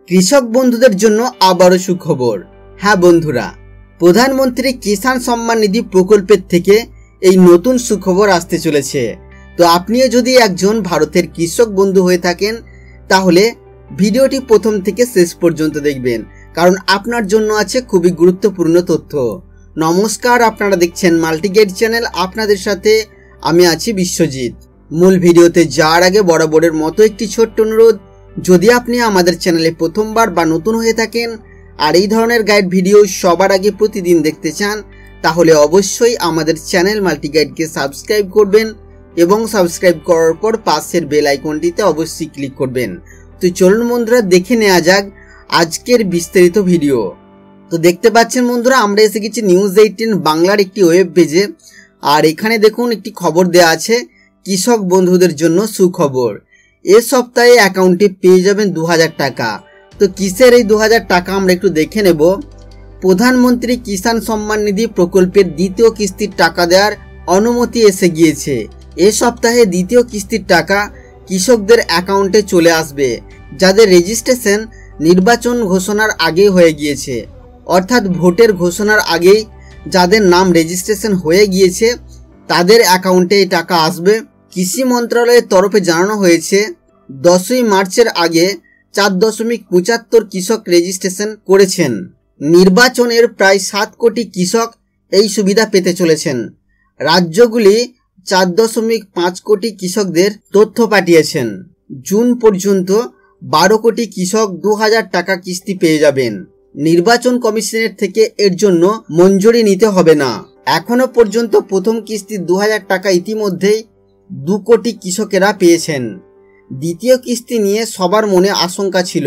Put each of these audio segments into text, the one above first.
কৃষক বন্ধুদের জন্য আবারও সুখবর। হ্যাঁ বন্ধুরা, প্রধানমন্ত্রী কিষাণ সম্মান নিধি প্রকল্পের থেকে এই নতুন সুখবর আসতে চলেছে। তো আপনিও যদি একজন ভারতের কৃষক বন্ধু হয়ে থাকেন তাহলে ভিডিওটি প্রথম থেকে শেষ পর্যন্ত দেখবেন, কারণ আপনার জন্য আছে খুবই গুরুত্বপূর্ণ তথ্য। নমস্কার, আপনারা দেখছেন মাল্টিগেট চ্যানেল, আপনাদের সাথে আমি আছি বিশ্বজিৎ। মূল ভিডিওতে যাওয়ার আগে বরাবরের মতো একটি ছোট্ট অনুরোধ, যদি আপনি আমাদের চ্যানেলে প্রথমবার বা নতুন হয়ে থাকেন আর এই ধরনের গাইড ভিডিও সবার আগে প্রতিদিন দেখতে চান তাহলে অবশ্যই আমাদের চ্যানেল মাল্টিগাইডকে সাবস্ক্রাইব করবেন এবং সাবস্ক্রাইব করার পর পাশের বেল আইকনটিতে অবশ্যই ক্লিক করবেন। তো চলুন বন্ধুরা, দেখে নেওয়া যাক আজকের বিস্তারিত ভিডিও। তো দেখতে পাচ্ছেন বন্ধুরা, আমরা এসে গেছি নিউজ18 বাংলার একটি ওয়েব পেজে। আর এখানে দেখুন একটি খবর দেওয়া আছে, কৃষক বন্ধুদের জন্য সুখবর। এ সপ্তাহে অ্যাকাউন্টে পেয়ে যাবেন 2000 টাকা। তো কিসের এই 2000 টাকা আমরা একটু দেখে নেব। প্রধানমন্ত্রী কিষাণ সম্মান নিধি প্রকল্পের দ্বিতীয় কিস্তির টাকা দেওয়ার অনুমতি এসে গিয়েছে। এ সপ্তাহে দ্বিতীয় কিস্তির টাকা কৃষকদের অ্যাকাউন্টে চলে আসবে, যাদের রেজিস্ট্রেশন নির্বাচন ঘোষণার আগে হয়ে গিয়েছে। অর্থাৎ ভোটের ঘোষণার আগেই যাদের নাম রেজিস্ট্রেশন হয়ে গিয়েছে তাদের অ্যাকাউন্টে এই টাকা আসবে। কৃষি মন্ত্রণালয়ের তরফে জানানো হয়েছে 10ই মার্চের আগে 4.75 কৃষক রেজিস্ট্রেশন করেছেন। নির্বাচনের প্রায় 7 কোটি কৃষক এই সুবিধা পেতে চলেছেন। রাজ্যগুলি 4.5 কোটি কৃষকদের তথ্য পাঠিয়েছেন। জুন পর্যন্ত 12 কোটি কৃষক 2000 টাকা কিস্তি পেয়ে যাবেন। নির্বাচন কমিশনের থেকে এর জন্য মঞ্জুরি নিতে হবে না। এখনো পর্যন্ত প্রথম কিস্তি 2000 টাকা ইতিমধ্যেই 2 কোটি কৃষকেরা পেয়েছেন। দ্বিতীয় কিস্তি নিয়ে সবার মনে আশঙ্কা ছিল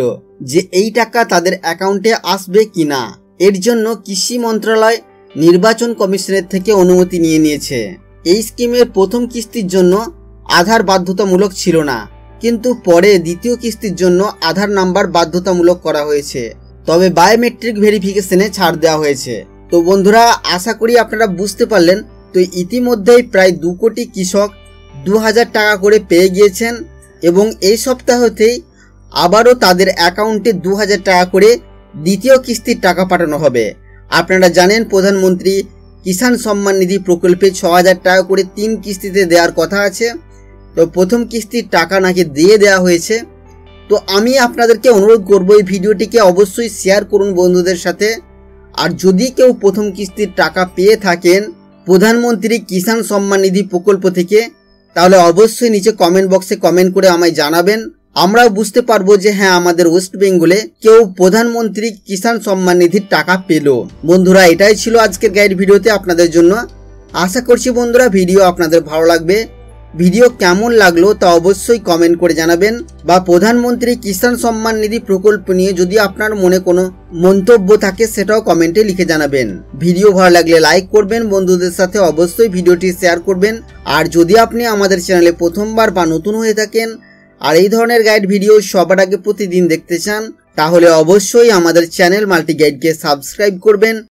যে এই টাকা তাদের অ্যাকাউন্টে আসবে কিনা। এর জন্য কৃষি মন্ত্রণালয় নির্বাচন কমিশনের থেকে অনুমতি নিয়েছে। এই স্কিমের প্রথম কিস্তির জন্য আধার বাধ্যতামূলক ছিল না, কিন্তু পরে দ্বিতীয় কিস্তির জন্য আধার নাম্বার বাধ্যতামূলক করা হয়েছে। তবে বায়োমেট্রিক ভেরিফিকেশনে ছাড় দেওয়া হয়েছে। তো বন্ধুরা, আশা করি আপনারা বুঝতে পারলেন। তো ইতিমধ্যেই প্রায় 2 কোটি কৃষক 2000 টাকা করে পেয়ে গিয়েছেন এবং এই সপ্তাহতেই আবারও তাদের অ্যাকাউন্টে 2000 টাকা করে দ্বিতীয় কিস্তির টাকা পাঠানো হবে। আপনারা জানেন প্রধানমন্ত্রী কিষাণ সম্মান নিধি প্রকল্পে 6000 টাকা করে 3 কিস্তিতে দেওয়ার কথা আছে। তো প্রথম কিস্তির টাকা নাকি দিয়ে দেওয়া হয়েছে। তো আমি আপনাদেরকে অনুরোধ করব এই ভিডিওটিকে অবশ্যই শেয়ার করুন বন্ধুদের সাথে। আর যদি কেউ প্রথম কিস্তির টাকা পেয়ে থাকেন প্রধানমন্ত্রী কিষাণ সম্মান নিধি প্রকল্প থেকে, তাহলে অবশ্যই নিচে কমেন্ট বক্সে কমেন্ট করে আমায় জানাবেন। আমরাও বুঝতে পারবো যে হ্যাঁ, আমাদের ওয়েস্ট বেঙ্গলে কেউ প্রধানমন্ত্রী কিষাণ সম্মান নিধির টাকা পেল। বন্ধুরা, এটাই ছিল আজকের গাইড ভিডিওতে আপনাদের জন্য। আশা করছি বন্ধুরা ভিডিও আপনাদের ভালো লাগবে। ভিডিও কেমন লাগলো তা অবশ্যই কমেন্ট করে জানাবেন, বা প্রধানমন্ত্রী কিষাণ সম্মান নিধি প্রকল্প নিয়ে যদি আপনার মনে কোনো মন্তব্য থাকে সেটাও কমেন্টে লিখে জানাবেন। ভিডিও ভালো লাগলে লাইক করবেন, বন্ধুদের সাথে অবশ্যই ভিডিওটি শেয়ার করবেন। আর যদি আপনি আমাদের চ্যানেলে প্রথমবার বা নতুন হয়ে থাকেন আর এই ধরনের গাইড ভিডিও সবার আগে প্রতিদিন দেখতে চান তাহলে অবশ্যই আমাদের চ্যানেল মাল্টিগাইডকে সাবস্ক্রাইব করবেন